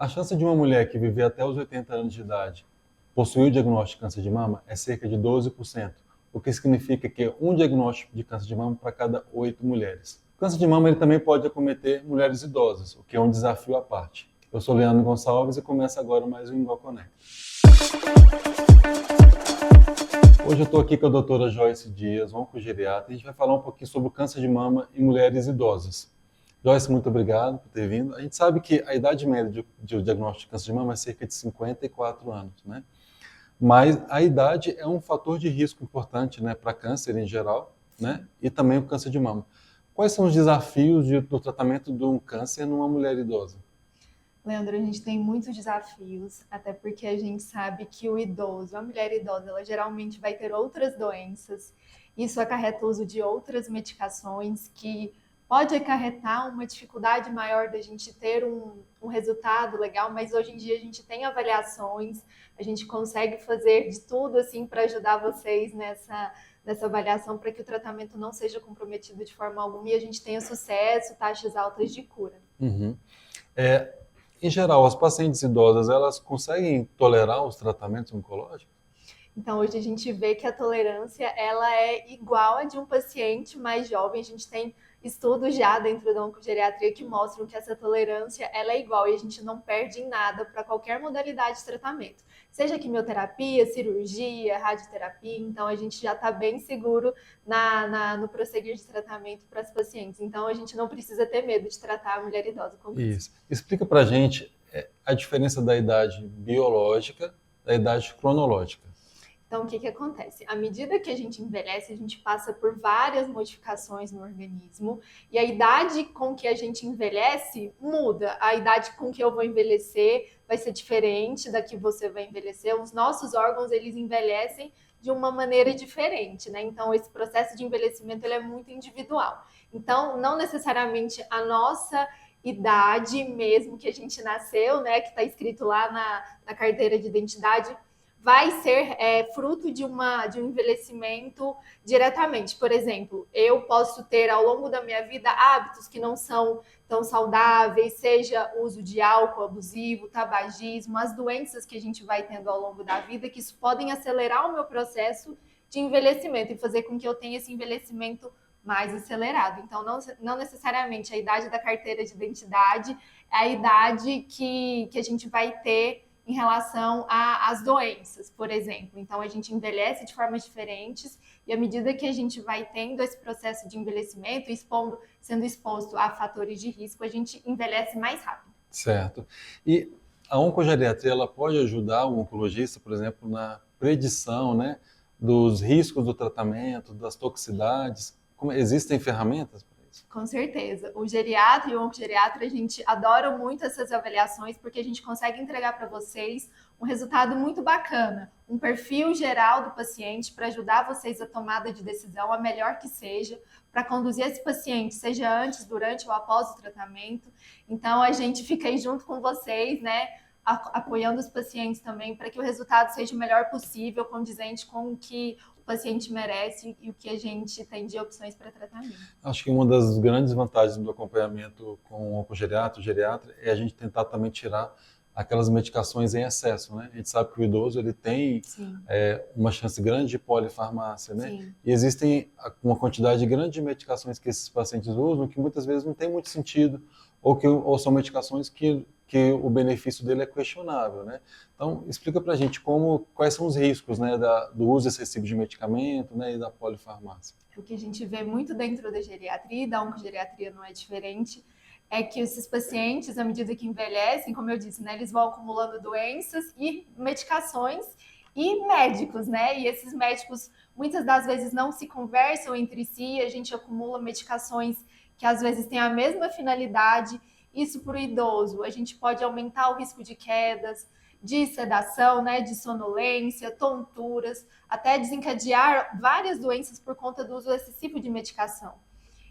A chance de uma mulher que viver até os 80 anos de idade possuir o diagnóstico de câncer de mama é cerca de 12%, o que significa que é um diagnóstico de câncer de mama para cada 8 mulheres. O câncer de mama ele também pode acometer mulheres idosas, o que é um desafio à parte. Eu sou Leandro Gonçalves e começa agora mais um IngoConnect. Hoje eu estou aqui com a doutora Joyce Dias, oncogeriatra, e a gente vai falar um pouquinho sobre o câncer de mama em mulheres idosas. Joyce, muito obrigado por ter vindo. A gente sabe que a idade média de diagnóstico de câncer de mama é cerca de 54 anos, né? Mas a idade é um fator de risco importante, né, para câncer em geral, né, e também o câncer de mama. Quais são os desafios do tratamento de um câncer numa mulher idosa? Leandro, a gente tem muitos desafios, até porque a gente sabe que o idoso, a mulher idosa, ela geralmente vai ter outras doenças. Isso acarreta o uso de outras medicações que pode acarretar uma dificuldade maior da gente ter um resultado legal, mas hoje em dia a gente tem avaliações, a gente consegue fazer de tudo assim para ajudar vocês nessa avaliação para que o tratamento não seja comprometido de forma alguma e a gente tenha sucesso, taxas altas de cura. Uhum. Em geral, as pacientes idosas, elas conseguem tolerar os tratamentos oncológicos? Então, hoje a gente vê que a tolerância ela é igual a de um paciente mais jovem. A gente tem estudos já dentro da oncogeriatria que mostram que essa tolerância ela é igual e a gente não perde em nada para qualquer modalidade de tratamento. Seja quimioterapia, cirurgia, radioterapia, então a gente já está bem seguro no prosseguir de tratamento para as pacientes. Então a gente não precisa ter medo de tratar a mulher idosa com câncer. Isso. Explica pra gente a diferença da idade biológica da idade cronológica. Então, o que acontece? À medida que a gente envelhece, a gente passa por várias modificações no organismo e a idade com que a gente envelhece muda. A idade com que eu vou envelhecer vai ser diferente da que você vai envelhecer. Os nossos órgãos, eles envelhecem de uma maneira diferente, né? Então, esse processo de envelhecimento, ele é muito individual. Então, não necessariamente a nossa idade mesmo que a gente nasceu, né, que está escrito lá na carteira de identidade, vai ser fruto de um envelhecimento diretamente. Por exemplo, eu posso ter ao longo da minha vida hábitos que não são tão saudáveis, seja uso de álcool abusivo, tabagismo, as doenças que a gente vai tendo ao longo da vida, que isso podem acelerar o meu processo de envelhecimento e fazer com que eu tenha esse envelhecimento mais acelerado. Então, não necessariamente a idade da carteira de identidade é a idade que a gente vai ter em relação às doenças, por exemplo. Então, a gente envelhece de formas diferentes e à medida que a gente vai tendo esse processo de envelhecimento, sendo exposto a fatores de risco, a gente envelhece mais rápido. Certo. E a oncogeriatria, ela pode ajudar o oncologista, por exemplo, na predição, né, dos riscos do tratamento, das toxicidades? Existem ferramentas para isso? Com certeza. O geriatra e o oncogeriatra, a gente adora muito essas avaliações porque a gente consegue entregar para vocês um resultado muito bacana, um perfil geral do paciente para ajudar vocês a tomada de decisão, a melhor que seja, para conduzir esse paciente, seja antes, durante ou após o tratamento. Então, a gente fica aí junto com vocês, né, apoiando os pacientes também para que o resultado seja o melhor possível, condizente com o que o paciente merece e o que a gente tem de opções para tratamento. Acho que uma das grandes vantagens do acompanhamento com o oncogeriatra, o geriatra, é a gente tentar também tirar aquelas medicações em excesso, né? A gente sabe que o idoso ele tem uma chance grande de polifarmácia, né? Sim. E existem uma quantidade grande de medicações que esses pacientes usam que muitas vezes não tem muito sentido ou são medicações que o benefício dele é questionável, né? Então, explica pra gente quais são os riscos, né, do uso excessivo de medicamento, né, e da polifarmácia. O que a gente vê muito dentro da geriatria, e da oncogeriatria não é diferente, é que esses pacientes, à medida que envelhecem, como eu disse, né, eles vão acumulando doenças e medicações e médicos, né? E esses médicos muitas das vezes não se conversam entre si, a gente acumula medicações que às vezes têm a mesma finalidade. Isso para o idoso, a gente pode aumentar o risco de quedas, de sedação, né, de sonolência, tonturas, até desencadear várias doenças por conta do uso excessivo de medicação.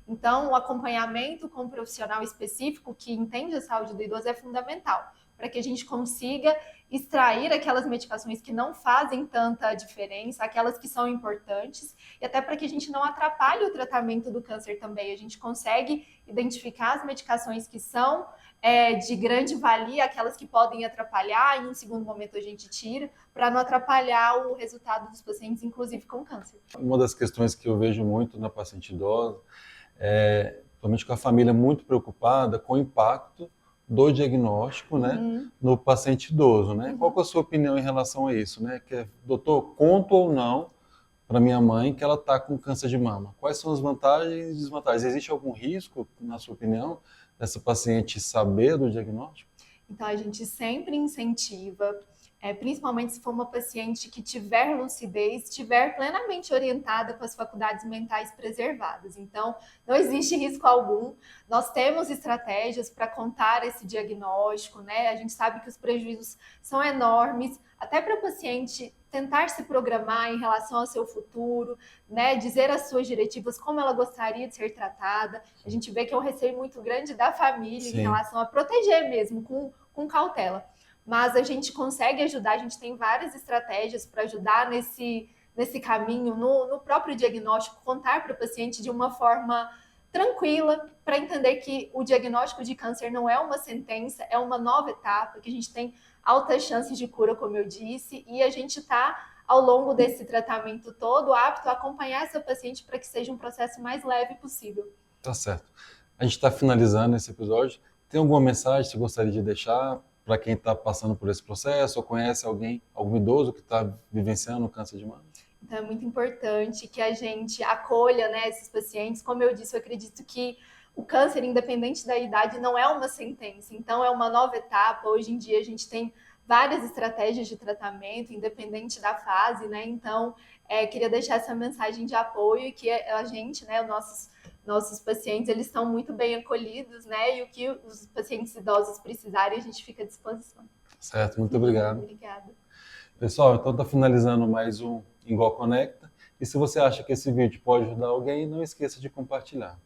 Então, o acompanhamento com um profissional específico que entende a saúde do idoso é fundamental, para que a gente consiga extrair aquelas medicações que não fazem tanta diferença, aquelas que são importantes, e até para que a gente não atrapalhe o tratamento do câncer também. A gente consegue identificar as medicações que são de grande valia, aquelas que podem atrapalhar, em um segundo momento a gente tira, para não atrapalhar o resultado dos pacientes, inclusive com câncer. Uma das questões que eu vejo muito na paciente idosa principalmente com a família muito preocupada com o impacto do diagnóstico, né, no paciente idoso, né? Qual que é a sua opinião em relação a isso, né? Doutor, conto ou não para minha mãe que ela está com câncer de mama? Quais são as vantagens e desvantagens? Existe algum risco, na sua opinião, dessa paciente saber do diagnóstico? Então, a gente sempre incentiva, principalmente se for uma paciente que tiver lucidez, estiver plenamente orientada com as faculdades mentais preservadas. Então, não existe risco algum. Nós temos estratégias para contar esse diagnóstico, né? A gente sabe que os prejuízos são enormes, até para o paciente tentar se programar em relação ao seu futuro, né? Dizer as suas diretivas, como ela gostaria de ser tratada. A gente vê que é um receio muito grande da família Sim. em relação a proteger mesmo, com cautela. Mas a gente consegue ajudar, a gente tem várias estratégias para ajudar nesse caminho, no próprio diagnóstico, contar para o paciente de uma forma tranquila, para entender que o diagnóstico de câncer não é uma sentença, é uma nova etapa, que a gente tem altas chances de cura, como eu disse, e a gente está, ao longo desse tratamento todo, apto a acompanhar essa paciente para que seja um processo mais leve possível. Tá certo. A gente está finalizando esse episódio. Tem alguma mensagem que você gostaria de deixar para quem está passando por esse processo ou conhece alguém, algum idoso que está vivenciando o câncer de mama? Então é muito importante que a gente acolha, né, esses pacientes. Como eu disse, eu acredito que o câncer, independente da idade, não é uma sentença. Então é uma nova etapa. Hoje em dia a gente tem várias estratégias de tratamento, independente da fase, né? Então queria deixar essa mensagem de apoio e que a gente, né, nossos pacientes, eles estão muito bem acolhidos, né? E o que os pacientes idosos precisarem, a gente fica à disposição. Certo, muito obrigado. Obrigada. Pessoal, então está finalizando mais um Ingol Conecta. E se você acha que esse vídeo pode ajudar alguém, não esqueça de compartilhar.